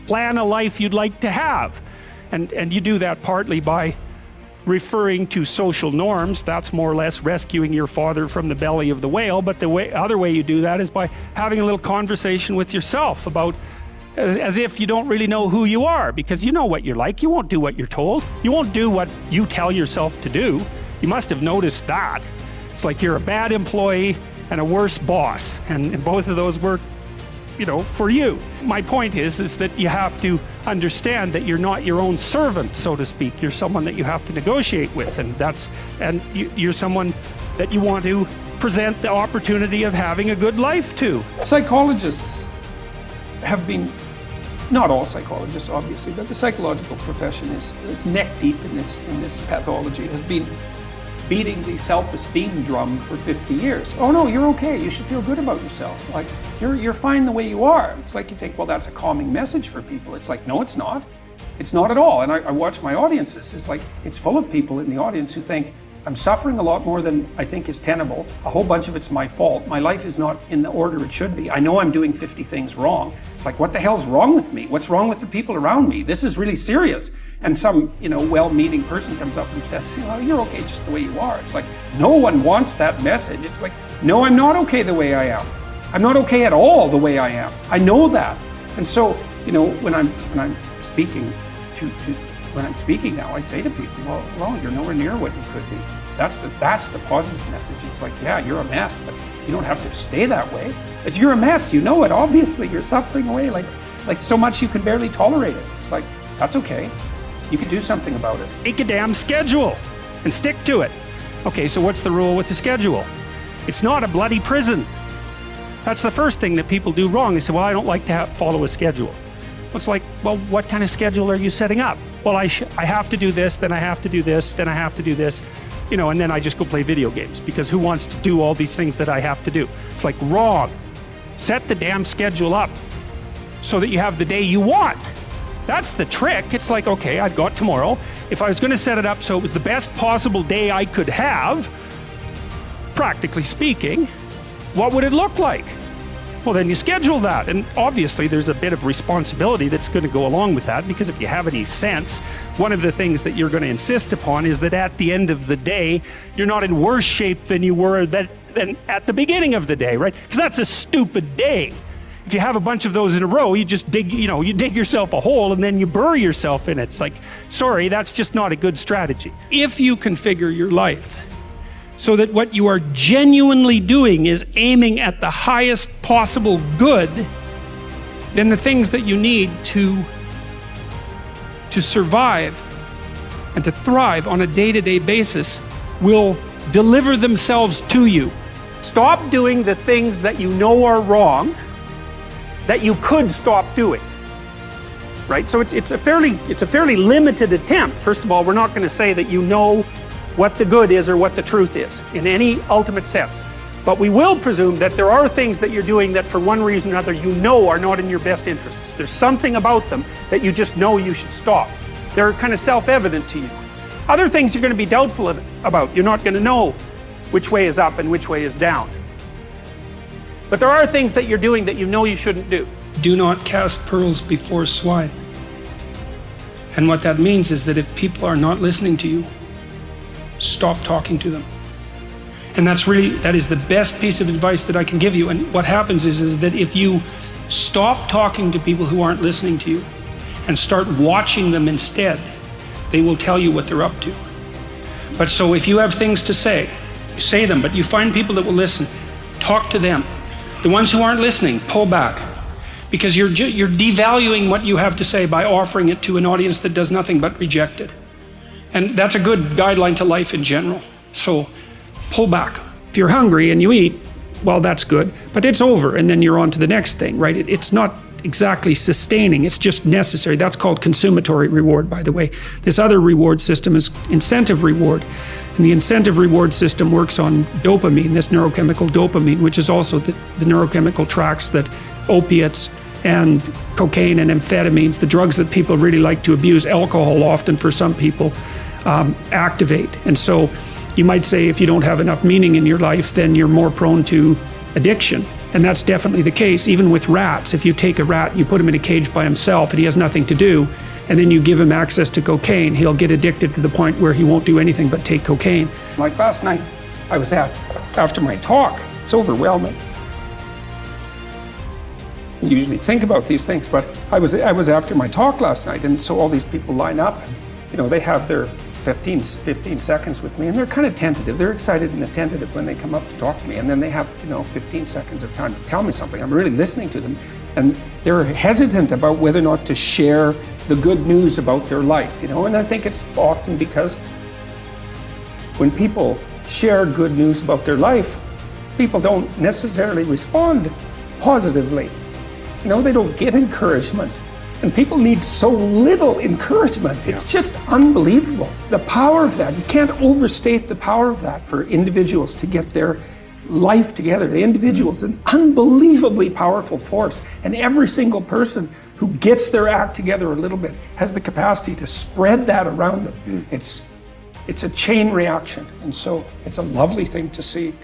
plan a life you'd like to have. And you do that partly by referring to social norms. That's more or less rescuing your father from the belly of the whale. But the other way you do that is by having a little conversation with yourself about, as if you don't really know who you are, because you know what you're like. You won't do what you're told. You won't do what you tell yourself to do. You must have noticed that. It's like you're a bad employee and a worse boss, and both of those work, for you. My point is that you have to understand that you're not your own servant, so to speak. You're someone that you have to negotiate with, and you're someone that you want to present the opportunity of having a good life to. Psychologists have been, not all psychologists obviously, but the psychological profession is neck deep in this pathology, has been beating the self-esteem drum for 50 years. Oh no, you're okay, you should feel good about yourself. Like, you're fine the way you are. It's like you think, well, that's a calming message for people. It's like, no, it's not. It's not at all. And I watch my audiences, it's like, it's full of people in the audience who think, I'm suffering a lot more than I think is tenable. A whole bunch of it's my fault. My life is not in the order it should be. I know I'm doing 50 things wrong. It's like, what the hell's wrong with me? What's wrong with the people around me? This is really serious. And some, well-meaning person comes up and says, you're okay just the way you are. It's like, no one wants that message. It's like, no, I'm not okay the way I am. I'm not okay at all the way I am. I know that. And so, when I'm speaking when I'm speaking now, I say to people, well, you're nowhere near what you could be. That's the positive message. It's like, yeah, you're a mess, but you don't have to stay that way. If you're a mess, you know it. Obviously, you're suffering away like so much you can barely tolerate it. It's like, that's okay. You can do something about it. Make a damn schedule and stick to it. Okay, so what's the rule with the schedule? It's not a bloody prison. That's the first thing that people do wrong. They say, well, I don't like to follow a schedule. It's like, well, what kind of schedule are you setting up? Well, I have to do this, then I have to do this, then I have to do this, and then I just go play video games, because who wants to do all these things that I have to do? It's like, wrong. Set the damn schedule up so that you have the day you want. That's the trick. It's like, okay, I've got tomorrow. If I was going to set it up so it was the best possible day I could have, practically speaking, what would it look like? Well, then you schedule that. And obviously there's a bit of responsibility that's going to go along with that, because if you have any sense, one of the things that you're going to insist upon is that at the end of the day, you're not in worse shape than you were than at the beginning of the day, right? Because that's a stupid day. If you have a bunch of those in a row, you just dig, you dig yourself a hole and then you bury yourself in it. It's like, sorry, that's just not a good strategy. If you configure your life so that what you are genuinely doing is aiming at the highest possible good, then the things that you need to survive and to thrive on a day-to-day basis will deliver themselves to you. Stop doing the things that you know are wrong, that you could stop doing, right? So it's a fairly limited attempt. First of all, we're not going to say that you know what the good is or what the truth is in any ultimate sense. But we will presume that there are things that you're doing that for one reason or another you know are not in your best interests. There's something about them that you just know you should stop. They're kind of self-evident to you. Other things you're going to be doubtful about. You're not going to know which way is up and which way is down. But there are things that you're doing that you know you shouldn't do. Do not cast pearls before swine. And what that means is that if people are not listening to you, stop talking to them. And that is the best piece of advice that I can give you. And what happens is that if you stop talking to people who aren't listening to you and start watching them instead, they will tell you what they're up to. But so if you have things to say them, but you find people that will listen, talk to them. The ones who aren't listening, pull back, because you're devaluing what you have to say by offering it to an audience that does nothing but reject it. And that's a good guideline to life in general. So pull back. If you're hungry and you eat, well, that's good, but it's over, and then you're on to the next thing, right? It's not exactly sustaining, it's just necessary. That's called consummatory reward, by the way. This other reward system is incentive reward. And the incentive reward system works on dopamine, this neurochemical dopamine, which is also the neurochemical tracks that opiates and cocaine and amphetamines, the drugs that people really like to abuse, alcohol often for some people, activate. And so you might say if you don't have enough meaning in your life, then you're more prone to addiction. And that's definitely the case, even with rats. If you take a rat, you put him in a cage by himself and he has nothing to do, and then you give him access to cocaine, he'll get addicted to the point where he won't do anything but take cocaine. Like last night, I was after my talk. It's overwhelming. You usually think about these things, but I was after my talk last night, and so all these people line up. You know, they have their 15 seconds with me, and they're kind of tentative. They're excited and tentative when they come up to talk to me, and then they have, 15 seconds of time to tell me something. I'm really listening to them, and they're hesitant about whether or not to share the good news about their life, and I think it's often because when people share good news about their life, people don't necessarily respond positively. They don't get encouragement. And people need so little encouragement. It's just unbelievable. The power of that, you can't overstate the power of that for individuals to get their life together. The individual is an unbelievably powerful force. And every single person who gets their act together a little bit has the capacity to spread that around them. It's a chain reaction. And so it's a lovely thing to see.